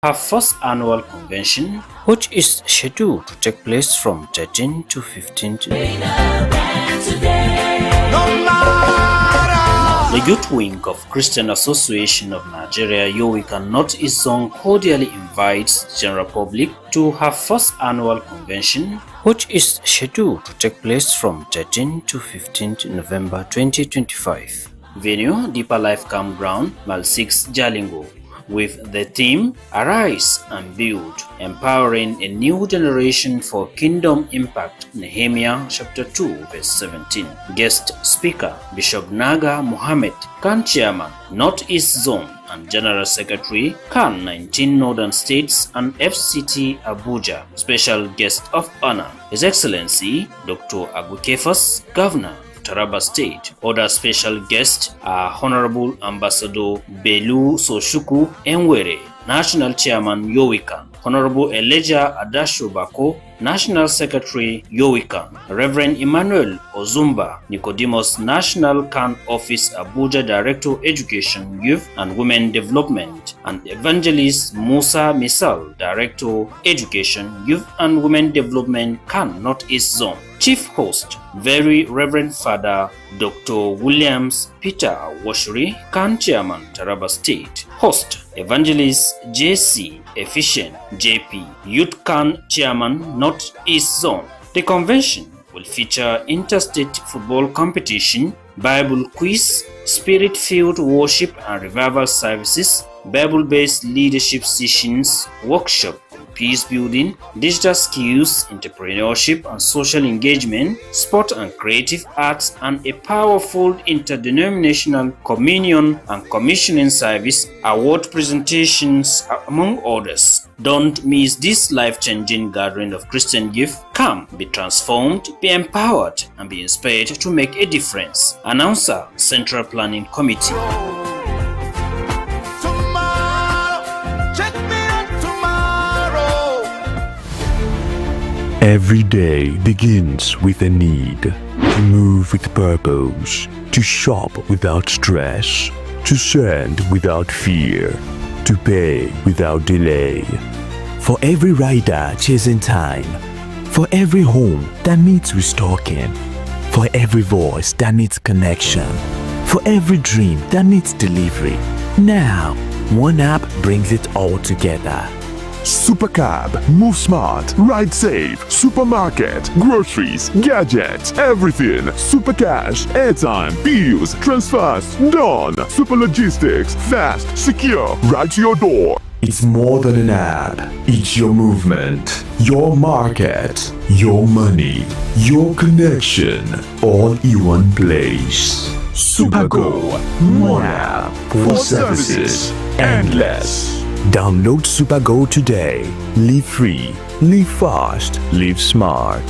Her first annual convention, which is scheduled to take place from 13 to 15 The youth wing of Christian Association of Nigeria, Yowikan North-East Zone, cordially invites the general public to her first annual convention, which is scheduled to take place from 13 to 15 November 2025. Venue, Deeper Life Campground, Mile 6, Jalingo, with the theme Arise and Build, empowering a new generation for kingdom impact. Nehemiah chapter 2 verse 17. Guest speaker Bishop Naga Mohammed, CAN Chairman, North-East Zone and General Secretary, CAN 19 Northern States and FCT Abuja. Special guest of honor, His Excellency Dr. Agu Kefas, Governor Taraba State. Other special guests are Honorable Ambassador Belu Soshuku Enwere, National Chairman Yowikan, Honorable Elijah Adashobako, National Secretary Yowikan, Reverend Emmanuel Ozumba Nicodemus, National CAN Office Abuja Director Education, Youth and Women Development, and Evangelist Musa Misal, Director Education, Youth and Women Development, CAN North-East Zone. Chief Host, Very Reverend Father Dr. Williams Peter Washuri, CAN Chairman, Taraba State. Host, Evangelist J.C. Efficient JP, Youth CAN Chairman, North-East Zone. The convention will feature interstate football competition, Bible quiz, spirit-filled worship and revival services, Bible-based leadership sessions, workshop, peace building, digital skills, entrepreneurship and social engagement, sport and creative arts, and a powerful interdenominational communion and commissioning service, award presentations, among others. Don't miss this life-changing gathering of Christian youth. Come, be transformed, be empowered, and be inspired to make a difference. Announcer, Central Planning Committee. Every day begins with a need to move with purpose, to shop without stress, to send without fear, to pay without delay. For every rider chasing time, for every home that needs restocking, for every voice that needs connection, for every dream that needs delivery. Now, one app brings it all together. Supercab, move smart, ride safe, supermarket, groceries, gadgets, everything. Supercash, airtime, bills, transfers, done. Super logistics, fast, secure, right to your door. It's more than an app. It's your movement, your market, your money, your connection, all in one place. Supergo, one app for services endless. Download Supergo today. Live free, live fast, live smart.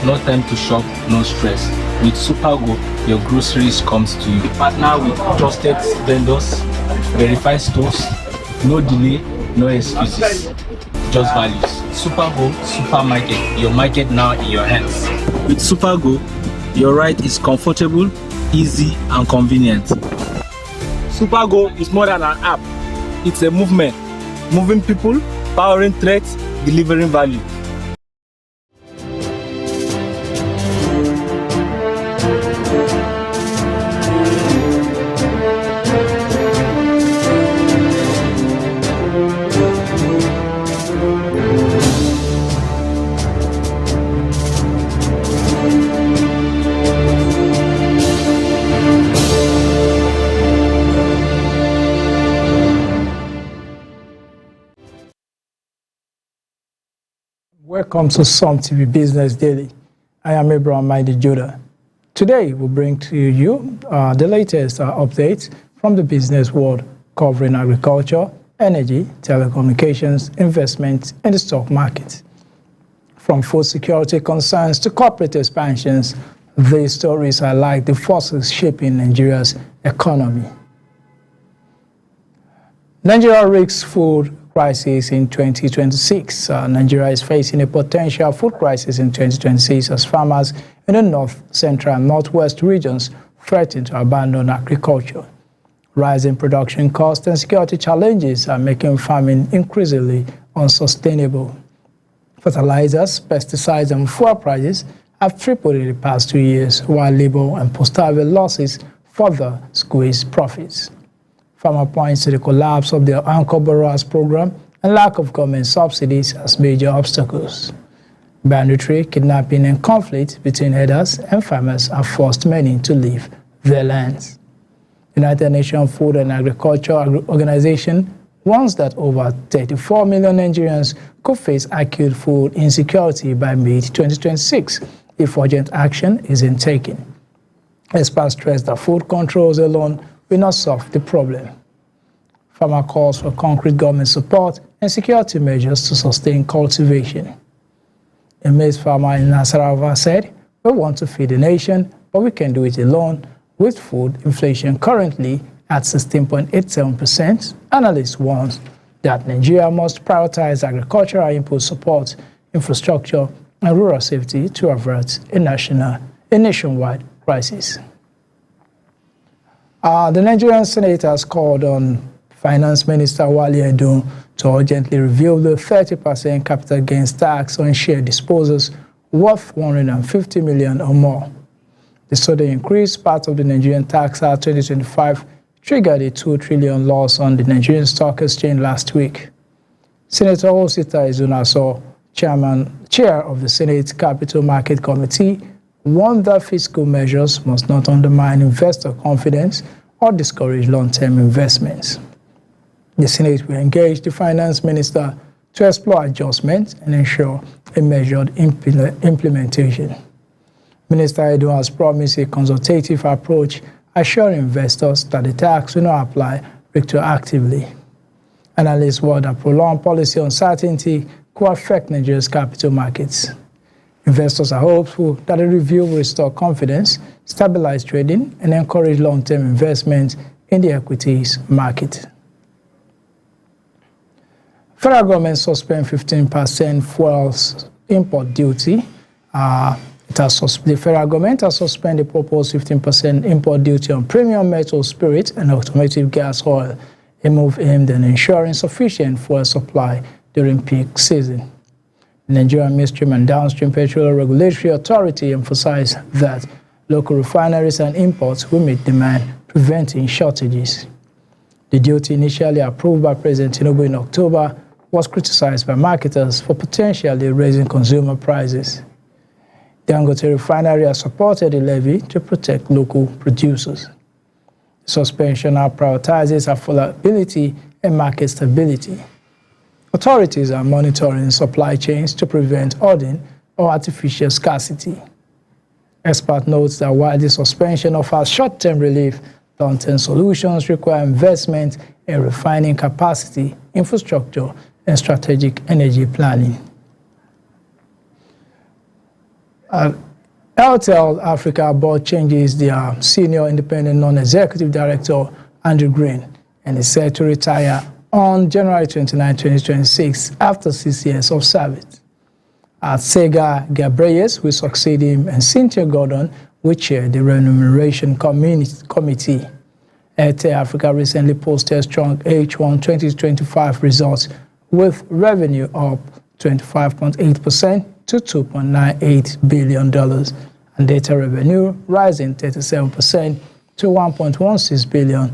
No time to shop, no stress. With Supergo, your groceries comes to you. Partner with trusted vendors, verified stores, no delay, no excuses, just values. Supergo Supermarket, your market now in your hands. With Supergo, your ride is comfortable, easy and convenient. Supergo is more than an app. It's a movement. Moving people, powering threats, delivering value. Welcome to Som TV Business Daily. I am Abraham Maidi Judah. Today we'll bring to you the latest updates from the business world, covering agriculture, energy, telecommunications, investments, and the stock market. From food security concerns to corporate expansions, these stories are like the forces shaping Nigeria's economy. Nigeria risks food crisis in 2026. Nigeria is facing a potential food crisis in 2026 as farmers in the north, central, and northwest regions threaten to abandon agriculture. Rising production costs and security challenges are making farming increasingly unsustainable. Fertilizers, pesticides, and fuel prices have tripled in the past 2 years, while labor and post-harvest losses further squeeze profits. Farmer points to the collapse of their anchor borrowers program and lack of government subsidies as major obstacles. Banditry, kidnapping, and conflict between herders and farmers have forced many to leave their lands. The United Nations Food and Agriculture Organization warns that over 34 million Nigerians could face acute food insecurity by mid-2026 if urgent action isn't taken. Experts stress that food controls alone will not solve the problem. Farmer calls for concrete government support and security measures to sustain cultivation. A maize farmer in Nasarawa said, "We want to feed the nation, but we can do it alone. With food inflation currently at 16.87%, analysts warn that Nigeria must prioritize agricultural input support, infrastructure, and rural safety to avert a nationwide crisis." The Nigerian Senate has called on Finance Minister Wale Edun to urgently review the 30% capital gains tax on share disposals worth 150 million or more. The sudden increase, part of the Nigerian Tax Act 2025, triggered a 2 trillion loss on the Nigerian Stock Exchange last week. Senator Osita Ezunaso, chair of the Senate Capital Market Committee, warned that fiscal measures must not undermine investor confidence or discourage long-term investments. The Senate will engage the Finance Minister to explore adjustments and ensure a measured implementation. Minister Edun has promised a consultative approach, assuring investors that the tax will not apply retroactively. Analysts warn that prolonged policy uncertainty could affect Nigeria's capital markets. Investors are hopeful that the review will restore confidence, stabilize trading, and encourage long-term investment in the equities market. Federal government suspend 15% fuels import duty. The federal government has suspended the proposed 15% import duty on premium metal spirit and automotive gas oil, a move aimed at ensuring sufficient fuel supply during peak season. The Nigerian Midstream and Downstream Petroleum Regulatory Authority emphasized that local refineries and imports will meet demand, preventing shortages. The duty, initially approved by President Tinubu in October, was criticized by marketers for potentially raising consumer prices. Dangote Refinery has supported the levy to protect local producers. The suspension now prioritizes affordability and market stability. Authorities are monitoring supply chains to prevent hoarding or artificial scarcity. Expert notes that while the suspension offers short-term relief, long-term solutions require investment in refining capacity, infrastructure, and strategic energy planning. Airtel Africa Board changes their senior independent non-executive director, Andrew Green, and is set to retire on January 29, 2026, after 6 years of service. Sega Gabreyes will succeed him, and Cynthia Gordon will chair the Remuneration Committee. Airtel Africa recently posted strong H1 2025 results, with revenue up 25.8% to $2.98 billion, and data revenue rising 37% to $1.16 billion.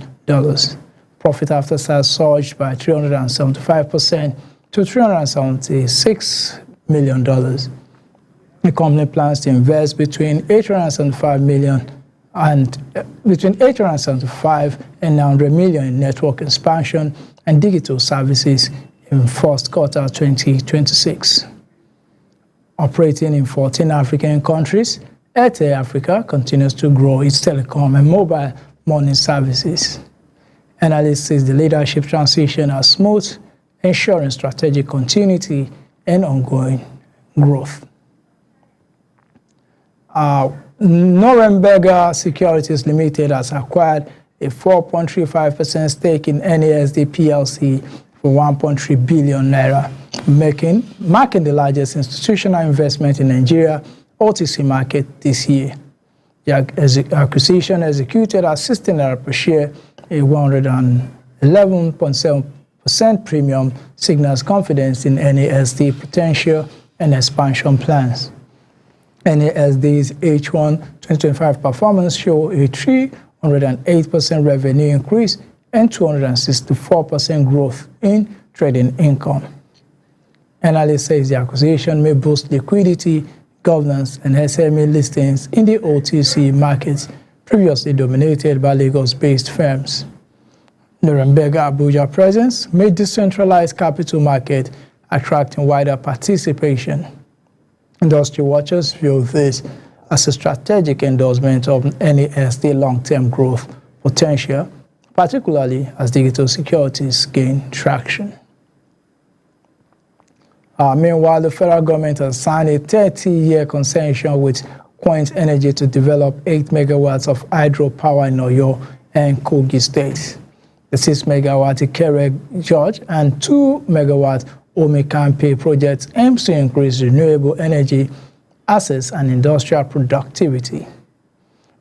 Profit after tax surged by 375% to $376 million. The company plans to invest between $875 million and $900 million in network expansion and digital services in first quarter 2026. Operating in 14 African countries, Airtel Africa continues to grow its telecom and mobile money services. Analysts say the leadership transition is smooth, ensuring strategic continuity and ongoing growth. Norenberger Securities Limited has acquired a 4.35% stake in NASD PLC for 1.3 billion naira, marking the largest institutional investment in Nigeria OTC market this year. The acquisition, executed at 16 naira per share, a 111.7% premium signals confidence in NASD potential and expansion plans. NASD's H1 2025 performance showed a 308% revenue increase and 264% growth in trading income. Analysts say the acquisition may boost liquidity, governance, and SME listings in the OTC markets previously dominated by Lagos-based firms. Nuremberg Abuja presence made decentralized capital market attracting wider participation. Industry watchers view this as a strategic endorsement of NASD long-term growth potential, particularly as digital securities gain traction. Meanwhile, the federal government has signed a 30-year concession with Quint Energy to develop 8 megawatts of hydropower in Oyo and Kogi states. The 6 megawatt Ikere George and 2 megawatt Omikampe projects aims to increase renewable energy access and industrial productivity.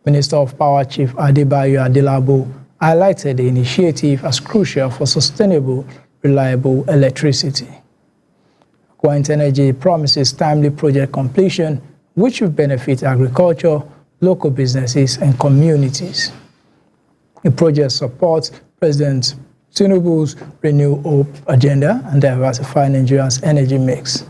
Minister of Power Chief Adebayo Adelabo highlighted the initiative as crucial for sustainable, reliable electricity. Quint Energy promises timely project completion, which will benefit agriculture, local businesses, and communities. The project supports President Tinubu's Renew Hope agenda and diversify Nigeria's energy mix.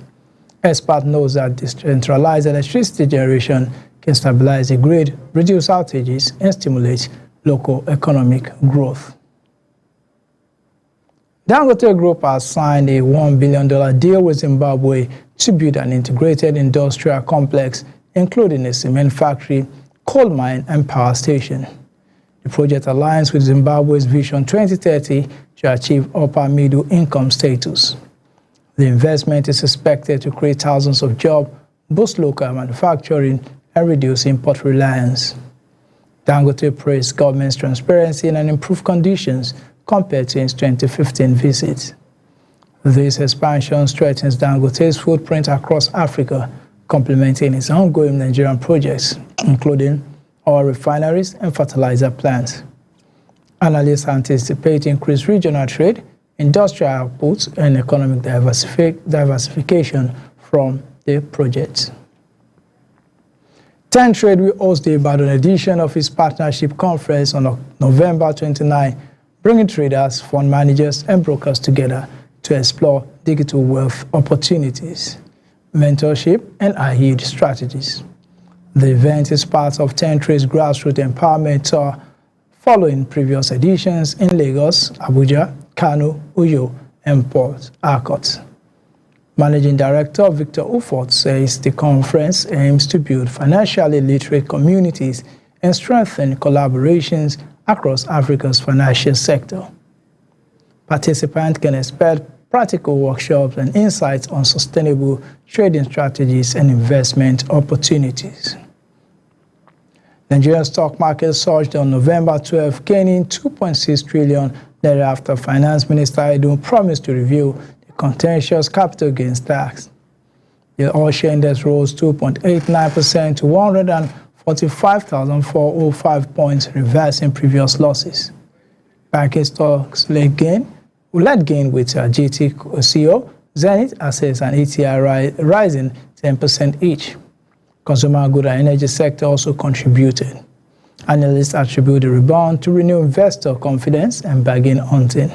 Expert knows that decentralized electricity generation can stabilize the grid, reduce outages, and stimulate local economic growth. Dangote Group has signed a $1 billion deal with Zimbabwe to build an integrated industrial complex, including a cement factory, coal mine, and power station. The project aligns with Zimbabwe's Vision 2030 to achieve upper middle income status. The investment is expected to create thousands of jobs, boost local manufacturing, and reduce import reliance. Dangote praised government's transparency and improved conditions compared to its 2015 visit. This expansion strengthens Dangote's footprint across Africa, complementing its ongoing Nigerian projects, including oil refineries and fertilizer plants. Analysts anticipate increased regional trade, industrial output, and economic diversification from the project. TenTrade will host the Ibadan edition of its partnership conference on November 29, bringing traders, fund managers, and brokers together to explore digital wealth opportunities, mentorship, and high-yield strategies. The event is part of TenTrade's grassroots empowerment tour following previous editions in Lagos, Abuja, Kano, Uyo, and Port Harcourt. Managing Director Victor Ufort says the conference aims to build financially literate communities and strengthen collaborations across Africa's financial sector. Participants can expect practical workshops and insights on sustainable trading strategies and investment opportunities. Nigerian stock market surged on November 12, gaining 2.6 trillion naira after Finance Minister Edun promised to review the contentious capital gains tax. The all-share index rose 2.89% to 145,405 points, reversing previous losses. Banking stocks led gain with GTCO, Zenith Assets, and ETI rising 10% each. Consumer goods and energy sector also contributed. Analysts attribute the rebound to renewed investor confidence and bargain hunting.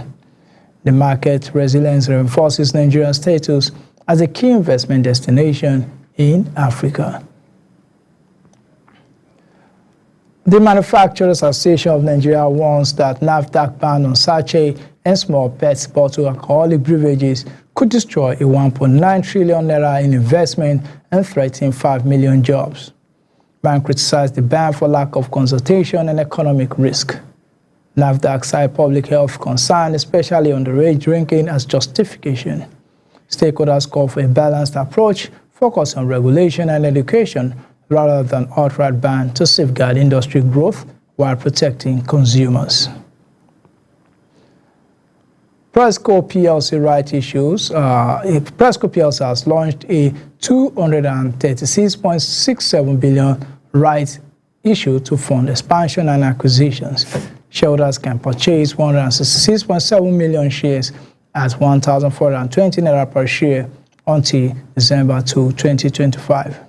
The market resilience reinforces Nigeria's status as a key investment destination in Africa. The Manufacturers Association of Nigeria warns that NAFDAC ban on sachet and small PET bottle alcoholic beverages could destroy a 1.9 trillion naira in investment and threaten 5 million jobs. Bank criticized the ban for lack of consultation and economic risk. NAFDAC cited public health concern, especially underage drinking, as justification. Stakeholders call for a balanced approach, focused on regulation and education, rather than outright ban to safeguard industry growth while protecting consumers. Presco PLC right issues. Presco PLC has launched a 236.67 billion right issue to fund expansion and acquisitions. Shareholders can purchase 166.7 million shares at 1,420 naira per share until December 2, 2025.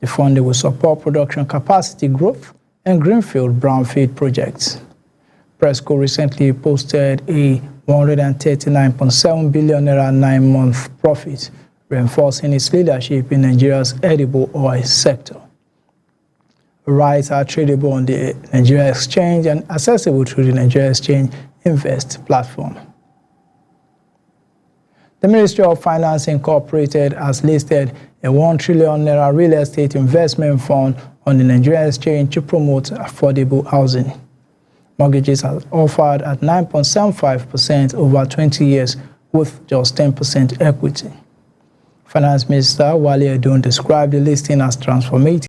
The funding will support production capacity growth and greenfield brownfield projects. Presco recently posted a 139.7 billion naira 9-month profit, reinforcing its leadership in Nigeria's edible oil sector. Rights are tradable on the Nigeria Exchange and accessible through the Nigeria Exchange Invest platform. The Ministry of Finance Incorporated has listed a 1 trillion naira real estate investment fund on the Nigeria Exchange to promote affordable housing. Mortgages are offered at 9.75% over 20 years with just 10% equity. Finance Minister Wale Edun described the listing as transformative